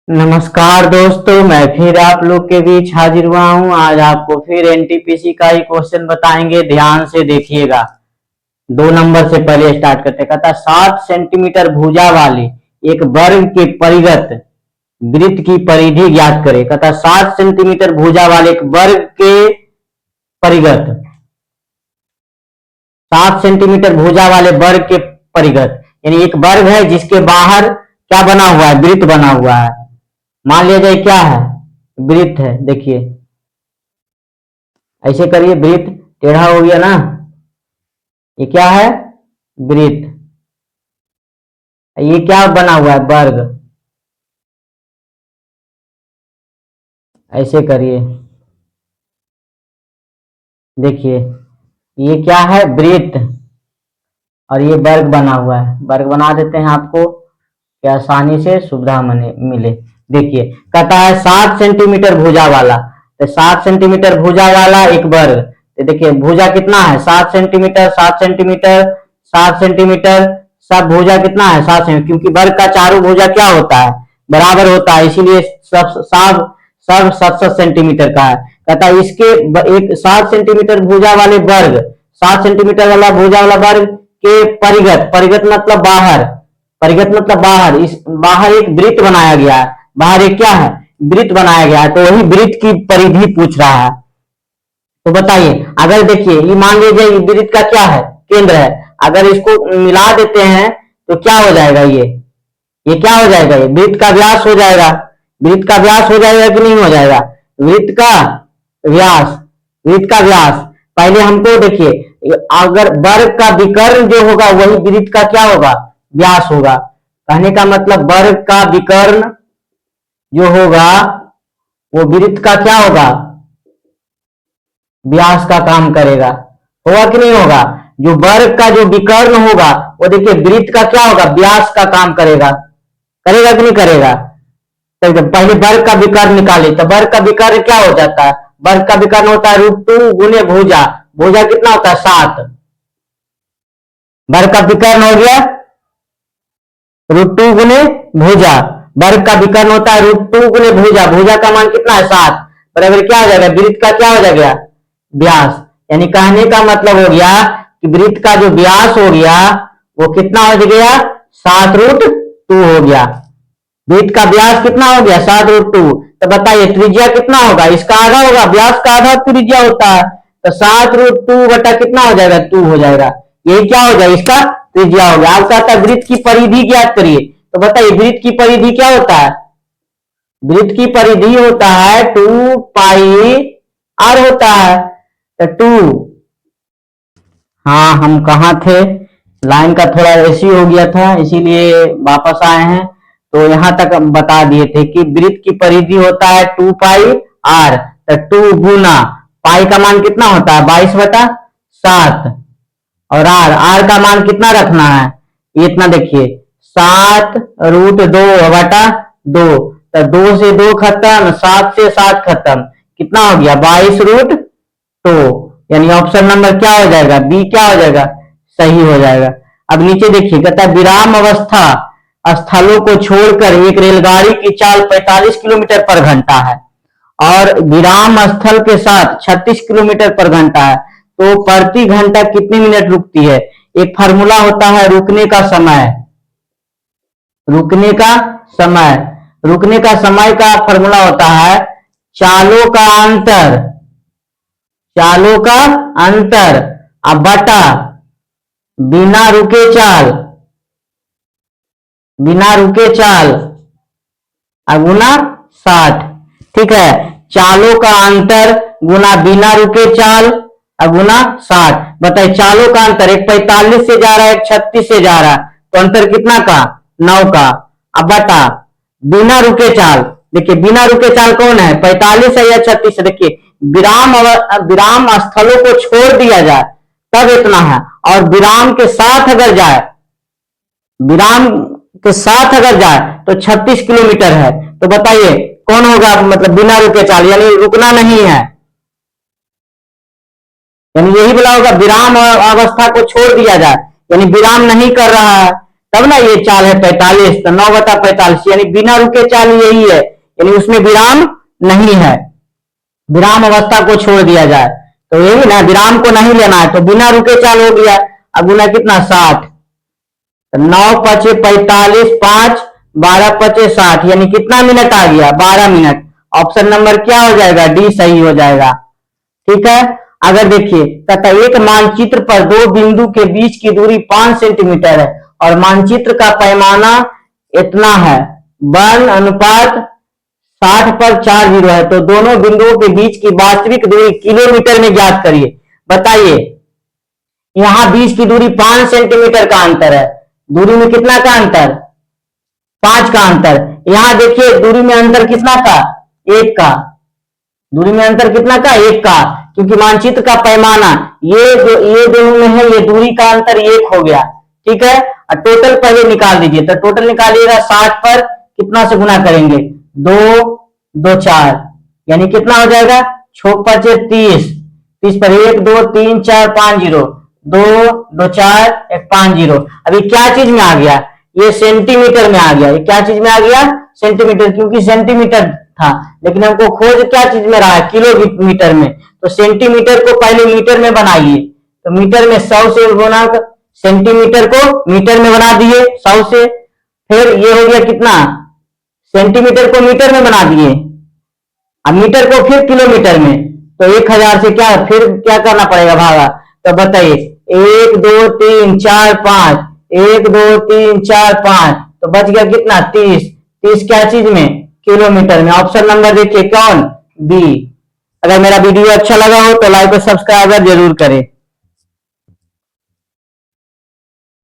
नमस्कार दोस्तों, मैं फिर आप लोग के बीच हाजिर हुआ हूं। आज आपको फिर एनटीपीसी का ही क्वेश्चन बताएंगे, ध्यान से देखिएगा। 2 नंबर से पहले स्टार्ट करते। कहता 7 सेंटीमीटर भुजा वाले एक वर्ग के परिगत वृत्त की परिधि ज्ञात करे। कहता 7 सेंटीमीटर भुजा वाले एक वर्ग के परिगत, 7 सेंटीमीटर भुजा वाले वर्ग के परिगत यानी एक वर्ग है जिसके बाहर क्या बना हुआ है, वृत्त बना हुआ है। मान लिया जाए क्या है, वृत्त है। देखिए ऐसे करिए, वृत्त टेढ़ा हो गया ना, ये क्या है, वृत्त। ये क्या बना हुआ है, वर्ग। ऐसे करिए, देखिए ये क्या है, वृत्त, और ये वर्ग बना हुआ है। वर्ग बना देते हैं आपको कि आसानी से सुविधा मिले। देखिए कहता है 7 सेंटीमीटर भुजा वाला, तो 7 सेंटीमीटर भुजा वाला एक वर्ग। तो देखिए भुजा कितना है, 7 सेंटीमीटर, 7 सेंटीमीटर, 7 सेंटीमीटर, सब भुजा कितना है, 7 सेंटीमीटर। क्योंकि वर्ग का चारों भुजा क्या होता है, बराबर होता है, इसीलिए सब सब 7 सेंटीमीटर का है। कहता है इसके एक 7 सेंटीमीटर भुजा वाले वर्ग, 7 सेंटीमीटर वाला भुजा वाला वर्ग के परिगत, परिगत मतलब बाहर, परिगत मतलब बाहर, इस बाहर एक वृत्त बनाया गया है। बाहर एक क्या है, वृत्त बनाया गया है। तो वही वृत्त की परिधि पूछ रहा है। तो बताइए, अगर देखिए ये मान लीजिए वृत्त का क्या है, केंद्र है। अगर इसको मिला देते हैं तो क्या हो जाएगा, ये क्या हो जाएगा, ये वृत्त का व्यास हो जाएगा। वृत्त का व्यास हो जाएगा कि नहीं हो जाएगा, वृत्त का व्यास, वृत्त का व्यास। पहले हमको देखिए, अगर वर्ग का विकर्ण जो होगा वही वृत्त का क्या होगा, व्यास होगा। कहने का मतलब वर्ग का विकर्ण जो होगा वो वृत्त का क्या होगा, व्यास का काम करेगा। होगा कि नहीं होगा, जो वर्ग का जो विकर्ण होगा वो देखिए वृत्त का क्या होगा, व्यास का काम करेगा। करेगा कि नहीं करेगा। तो पहले वर्ग का विकर्ण निकाले, तो वर्ग का विकर्ण क्या हो जाता है, वर्ग का विकर्ण होता है √2 गुने भुजा। भुजा कितना होता है, 7। वर्ग का विकर्ण हो गया √2 गुने भुजा। वर्ग का विकर्ण होता है √2 गुने भुजा। भुजा का मान कितना है, 7, बराबर क्या हो जाएगा, वृत्त का क्या हो जाएगा, व्यास। यानी कहने का मतलब हो गया कि वृत्त का जो व्यास हो गया वो कितना हो गया, 7√2 हो गया। वृत्त का व्यास कितना हो गया, 7√2। तो बताइए त्रिज्या कितना होगा, इसका आधा होगा, व्यास का आधा त्रिज्या होता है। तो 7√2 बटा कितना हो जाएगा, 2 हो जाएगा। यही क्या हो जाएगा, इसका त्रिज्या हो गया। आप कहता है वृत्त की परिधि ज्ञात करिए। तो बताइए वृत्त की परिधि क्या होता है, वृत्त की परिधि होता है 2πr होता है। तो 2, हाँ हम कहाँ थे, लाइन का थोड़ा ऐसी हो गया था इसीलिए वापस आए हैं। तो यहां तक हम बता दिए थे कि वृत्त की परिधि होता है 2πr। तो 2 गुना पाई का मान कितना होता है, 22/7, और आर का मान कितना रखना है, इतना देखिए 7√2/2। तो 2 से 2 खत्म, 7 से 7 खत्म, कितना हो गया, 22√2। यानी ऑप्शन नंबर क्या हो जाएगा, बी क्या हो जाएगा, सही हो जाएगा। अब नीचे देखिए, कहता है विराम अवस्था स्थलों को छोड़कर एक रेलगाड़ी की चाल 45 किलोमीटर पर घंटा है और विराम स्थल के साथ 36 किलोमीटर पर घंटा है, तो प्रति घंटा कितने मिनट रुकती है। एक फार्मूला होता है रुकने का समय, रुकने का समय, रुकने का समय का फार्मूला होता है चालों का अंतर, चालों का अंतर अब बटा बिना रुके चाल, बिना रुके चाल गुना 60। ठीक है, चालों का अंतर गुना बिना रुके चाल गुना 60। बताइए चालों का अंतर, एक 45 से जा रहा है, एक 36 से जा रहा है, तो अंतर कितना का, 9 का। अब बता बिना रुके चाल, देखिए बिना रुके चाल कौन है, 45 है या 36 है। देखिए विराम स्थलों को छोड़ दिया जाए तब इतना है, और विराम के साथ अगर जाए, विराम के साथ अगर जाए तो 36 किलोमीटर है। तो बताइए कौन होगा, मतलब बिना रुके चाल, यानी रुकना नहीं है, यानी यही बोला होगा विराम अवस्था को छोड़ दिया जाए, यानी विराम नहीं कर रहा है। तब ना ये चाल है 45, तो 9/45 यानी बिना रुके चाल यही है, यानी उसमें विराम नहीं है, विराम अवस्था को छोड़ दिया जाए, तो यही ना, विराम को नहीं लेना है, तो बिना रुके चाल हो गया। अब गुना कितना 60, 9×5 = 45, 5 12×5 = 60, यानी कितना मिनट आ गया 12 मिनट। ऑप्शन नंबर क्या हो जाएगा, डी सही हो जाएगा। ठीक है, अगर देखिए कहता एक मानचित्र पर दो बिंदु के बीच की दूरी 5 सेंटीमीटर है और मानचित्र का पैमाना इतना है, 1:60/4 है, तो दोनों बिंदुओं के बीच की वास्तविक दूरी किलोमीटर में ज्ञात करिए। बताइए, यहां बीच की दूरी 5 सेंटीमीटर का अंतर है, दूरी में कितना का अंतर, 5 का अंतर। यहां देखिए दूरी में अंतर कितना का, 1 का, दूरी में अंतर कितना का, 1 का, क्योंकि मानचित्र का पैमाना ये दोनों में है, ये दूरी का अंतर 1 हो गया। ठीक है, और टोटल पहले निकाल दीजिए, तो टोटल निकालिएगा 60 पर कितना से गुना करेंगे, 2 2 4, यानी कितना हो जाएगा 6×5 = 30, 30 पर 1 2 3 4 5 0, 2 2 4 1 5 0। अभी क्या चीज में आ गया, ये सेंटीमीटर में आ गया, ये क्या चीज में आ गया, सेंटीमीटर, क्योंकि सेंटीमीटर था, लेकिन हमको खोज क्या चीज में रहा है, किलोमीटर में, तो सेंटीमीटर को पहले मीटर में बनाइए, तो मीटर में 100 से गुना, सेंटीमीटर को मीटर में बना दिए 100 से, फिर ये हो गया कितना, सेंटीमीटर को मीटर में बना दिए, अब मीटर को फिर किलोमीटर में, तो 1000 से क्या फिर क्या करना पड़ेगा, भागा। तो बताइए 1 2 3 4 5, 1 2 3 4 5, तो बच गया कितना 30, 30 क्या चीज में, किलोमीटर में। ऑप्शन नंबर देखिए कौन, बी। अगर मेरा वीडियो अच्छा लगा हो तो लाइक और सब्सक्राइब जरूर करें।